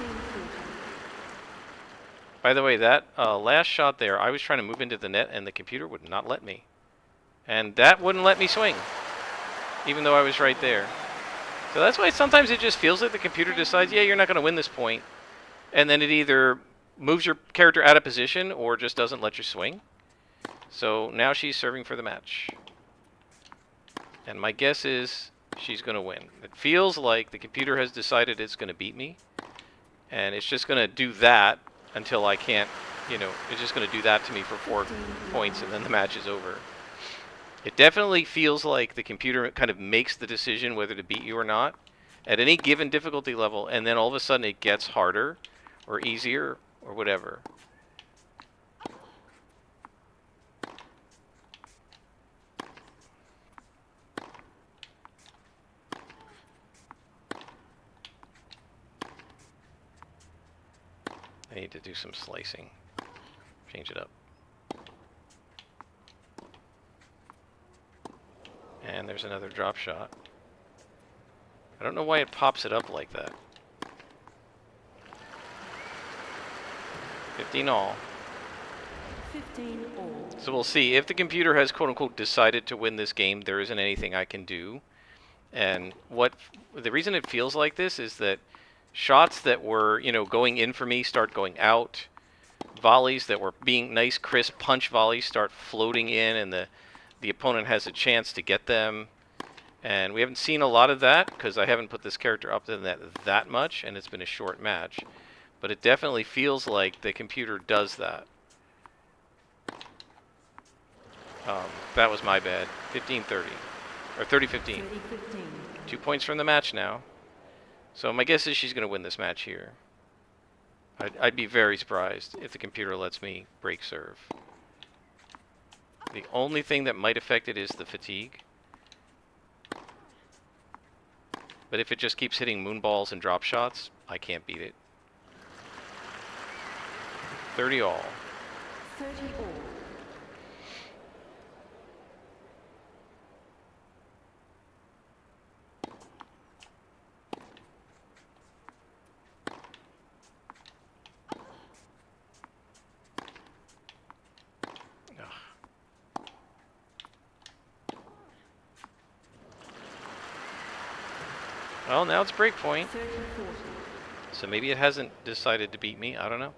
By the way, that last shot there, I was trying to move into the net and the computer would not let me. And that wouldn't let me swing, even though I was right there. So that's why sometimes it just feels like the computer decides, yeah, you're not going to win this point. And then it either moves your character out of position or just doesn't let you swing. So now she's serving for the match. And my guess is she's going to win. It feels like the computer has decided it's going to beat me. And it's just going to do that until I can't, it's just going to do that to me for 4 points and then the match is over. It definitely feels like the computer kind of makes the decision whether to beat you or not at any given difficulty level, and then all of a sudden it gets harder or easier or whatever. I need to do some slicing. Change it up. And there's another drop shot. I don't know why it pops it up like that. 15 all.
15 all.
So we'll see. If the computer has quote-unquote decided to win this game, there isn't anything I can do. And the reason it feels like this is that shots that were, going in for me start going out. Volleys that were being nice, crisp punch volleys start floating in, and the opponent has a chance to get them. And we haven't seen a lot of that because I haven't put this character up to the net that much, and it's been a short match. But it definitely feels like the computer does that. That was my bad. 15-30. Or 30-15.
30-15.
2 points from the match now. So my guess is she's going to win this match here. I'd be very surprised if the computer lets me break serve. The only thing that might affect it is the fatigue. But if it just keeps hitting moonballs and drop shots, I can't beat it. 30 all.
30 all.
Well, now it's break point.
30-40.
So maybe it hasn't decided to beat me. I don't know.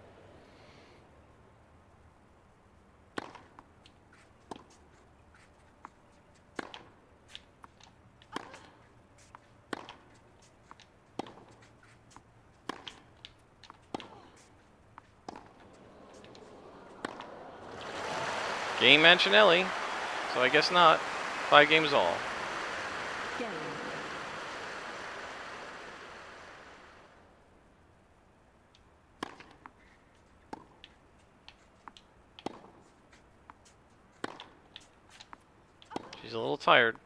Game Mancinelli. So I guess not. 5 games all.
Game.
She's a little tired.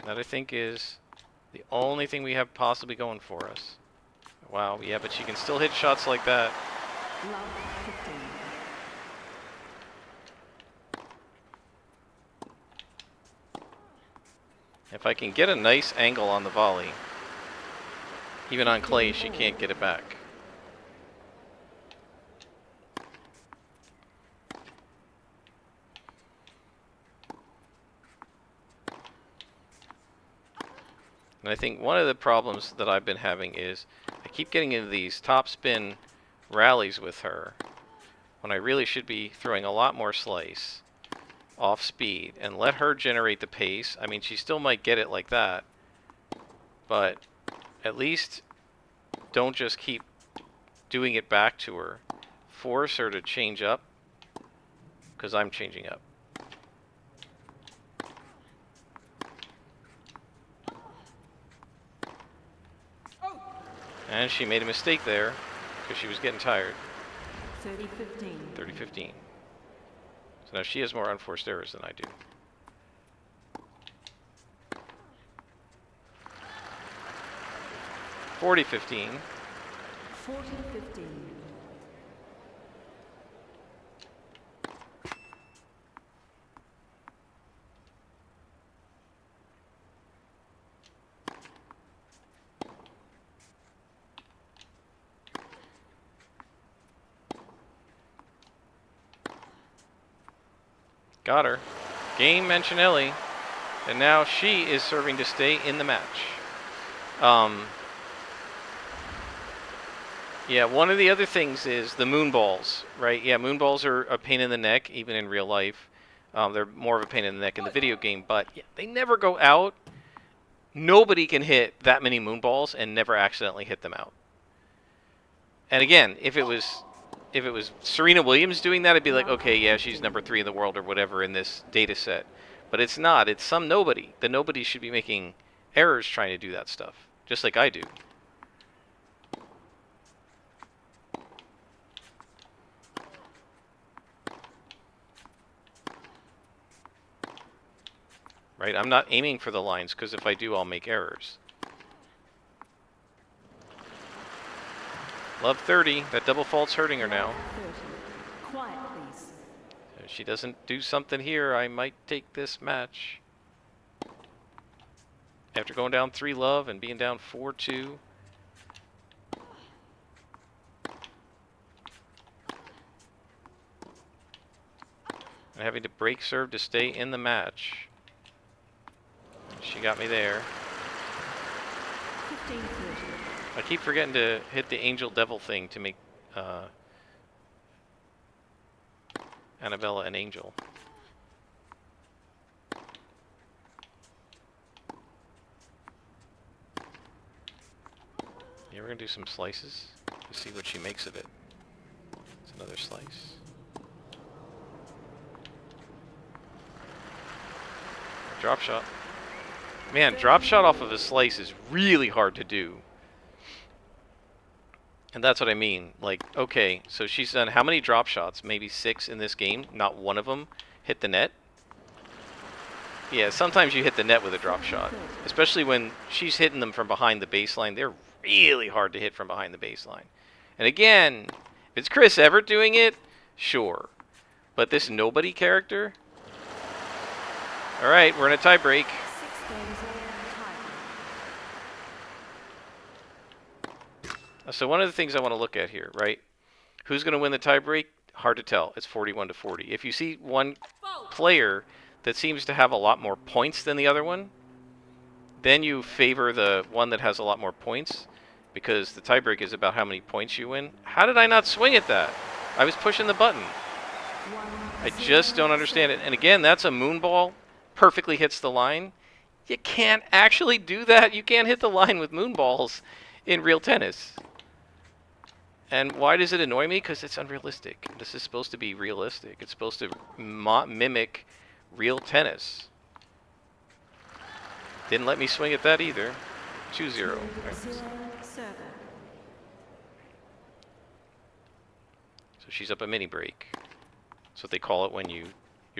That I think is the only thing we have possibly going for us. Wow, yeah, but she can still hit shots like that.
Love 15.
If I can get a nice angle on the volley, even on clay, she can't get it back. And I think one of the problems that I've been having is I keep getting into these top spin rallies with her when I really should be throwing a lot more slice off speed and let her generate the pace. I mean, she still might get it like that, but at least don't just keep doing it back to her. Force her to change up, because I'm changing up. And she made a mistake there, because she was getting tired.
30-15.
30-15. So now she has more unforced errors than I do. (40-15).
40-15.
Got her. Game Mancinelli. And now she is serving to stay in the match. Yeah, one of the other things is the moonballs, right? Yeah, moonballs are a pain in the neck, even in real life. They're more of a pain in the neck in the video game, but yeah, they never go out. Nobody can hit that many moonballs and never accidentally hit them out. And again, if it was Serena Williams doing that, I'd be like, okay, yeah, she's number 3 in the world or whatever in this data set. But it's not. It's some nobody. The nobody should be making errors trying to do that stuff, just like I do. Right? I'm not aiming for the lines, because if I do, I'll make errors. Love 30. That double fault's hurting her now.
30. Quiet, please.
If she doesn't do something here, I might take this match. After going down 3 love and being down 4-2. And having to break serve to stay in the match. She got me there.
15-30.
I keep forgetting to hit the angel devil thing to make Anabella an angel. Yeah, we're gonna do some slices to see what she makes of it. It's another slice. Drop shot. Man, drop shot off of a slice is really hard to do. And that's what I mean. Like, okay, so she's done how many drop shots? Maybe 6 in this game. Not one of them hit the net. Yeah, sometimes you hit the net with a drop shot. Especially when she's hitting them from behind the baseline. They're really hard to hit from behind the baseline. And again, if it's Chris Everett doing it, sure. But this nobody character? Alright, we're in a tie break.
6 games all tied.
So one of the things I want to look at here, right? Who's going to win the tie break? Hard to tell. It's 41 to 40. If you see one player that seems to have a lot more points than the other one, then you favor the one that has a lot more points, because the tiebreak is about how many points you win. How did I not swing at that? I was pushing the button. I just don't understand it. And again, that's a moon ball. Perfectly hits the line. You can't actually do that. You can't hit the line with moon balls in real tennis. And why does it annoy me? Because it's unrealistic. This is supposed to be realistic. It's supposed to mimic real tennis. Didn't let me swing at that either. 2-0.
0 server.
So she's up a mini break. That's what they call it when you're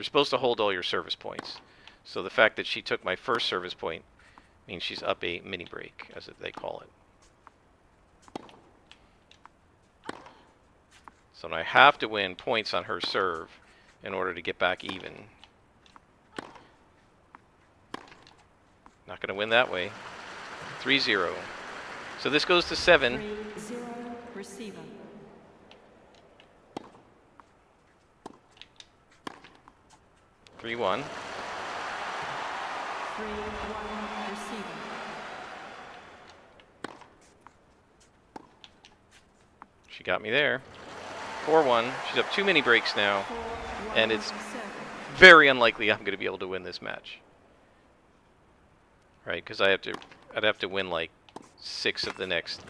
supposed to hold all your service points. So the fact that she took my first service point means she's up a mini break, as they call it. So I have to win points on her serve in order to get back even. Not going to win that way. 3-0. So this goes to 7.
3-0 receiver.
3-1.
3-1 receiver.
She got me there. 4-1. She's up 2 mini breaks now.
4-1
And it's
server.
very unlikely I'm going to be able to win this match. Right, because I'd have to win like 6 of the next.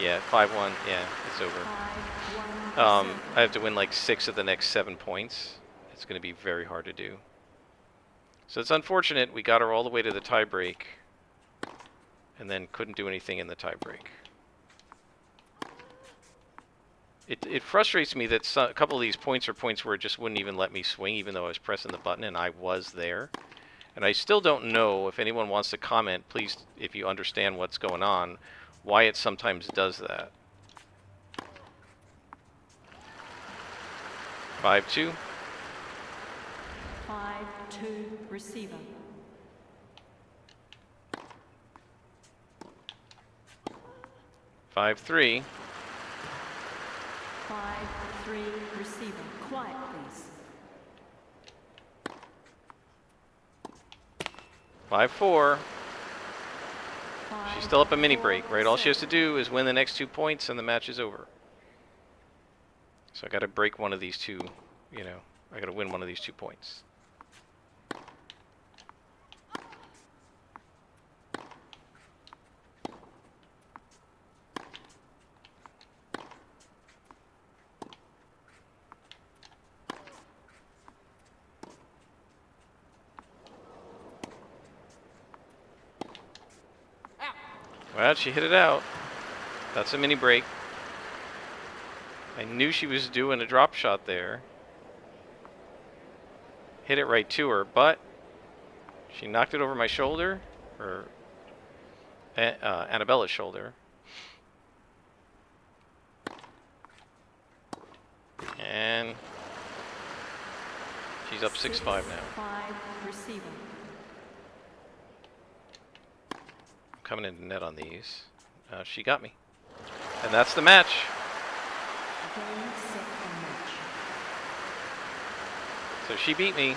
Yeah, 5-1. Yeah, it's over.
5-1 server.
I have to win like 6 of the next 7 points. It's going to be very hard to do. So it's unfortunate we got her all the way to the tie break and then couldn't do anything in the tie break. It frustrates me that a couple of these points are points where it just wouldn't even let me swing, even though I was pressing the button and I was there. And I still don't know, if anyone wants to comment, please, if you understand what's going on, why it sometimes does that. 5-2.
5-2 receiver.
5-3.
5-3 receiver. Quiet, please.
5-4. She's still up a mini
5-4
break, right? All she has to
serve.
do is win the next 2 points and the match is over. So I got to break one of these two, you know. I got to win one of these 2 points. Well, she hit it out. That's a mini break. I knew she was doing a drop shot there. Hit it right to her, but she knocked it over my shoulder, or Anabella's shoulder. And she's up 6-5 now.
5 receiver.
Coming into net on these. She got me. And that's the match.
Game, set, and match.
So she beat me.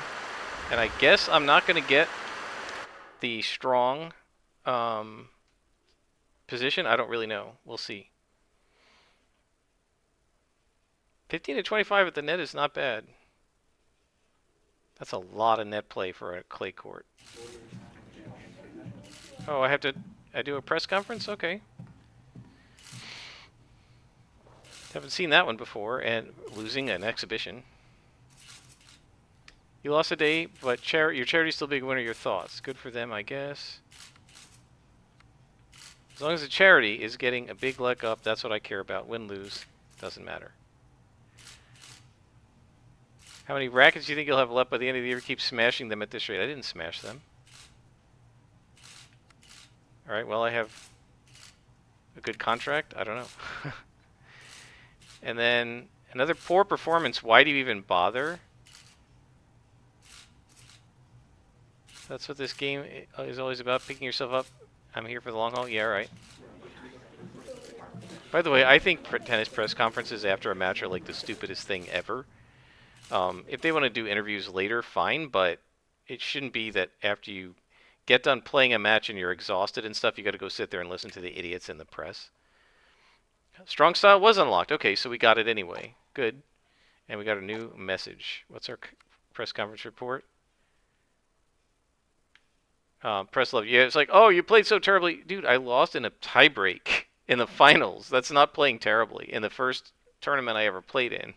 And I guess I'm not going to get the strong position. I don't really know. We'll see. 15 to 25 at the net is not bad. That's a lot of net play for a clay court. Oh, I do a press conference? Okay. Haven't seen that one before, and losing an exhibition. You lost a day, but your charity's still a big winner. Your thoughts? Good for them, I guess. As long as the charity is getting a big leg up, that's what I care about. Win, lose, doesn't matter. How many rackets do you think you'll have left by the end of the year? Keep smashing them at this rate. I didn't smash them. All right, well, I have a good contract. I don't know. And then another poor performance. Why do you even bother? That's what this game is always about, picking yourself up. I'm here for the long haul. Yeah, right. By the way, I think tennis press conferences after a match are like the stupidest thing ever. If they want to do interviews later, fine, but it shouldn't be that after you get done playing a match and you're exhausted and stuff, you got to go sit there and listen to the idiots in the press. Strong style was unlocked. Okay, so we got it anyway. Good. And we got a new message. What's our press conference report? Press love. Yeah, it's like, oh, you played so terribly. Dude, I lost in a tiebreak in the finals. That's not playing terribly in the first tournament I ever played in.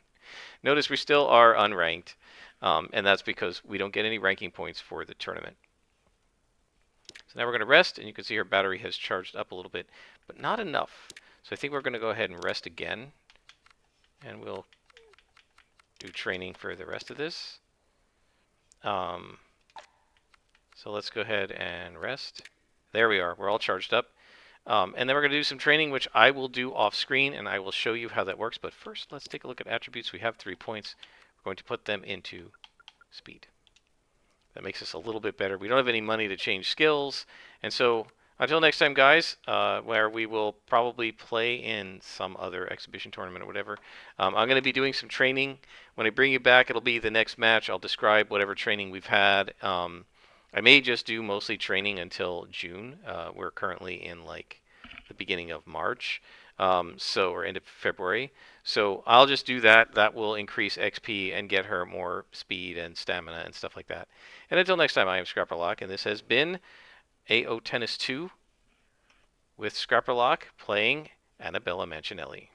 Notice we still are unranked, and that's because we don't get any ranking points for the tournament. So now we're going to rest, and you can see her battery has charged up a little bit, but not enough. So I think we're going to go ahead and rest again, and we'll do training for the rest of this. So let's go ahead and rest. There we are. We're all charged up. And then we're going to do some training, which I will do off screen, and I will show you how that works. But first, let's take a look at attributes. We have 3 points. We're going to put them into speed. That makes us a little bit better. We don't have any money to change skills. And so until next time, guys, where we will probably play in some other exhibition tournament or whatever, I'm going to be doing some training. When I bring you back, it'll be the next match. I'll describe whatever training we've had. I may just do mostly training until June. We're currently in like the beginning of March, or end of February. So I'll just do that. That will increase XP and get her more speed and stamina and stuff like that. And until next time, I am Scrapperlock, and this has been AO Tennis 2 with Scrapperlock playing Anabella Mancinelli.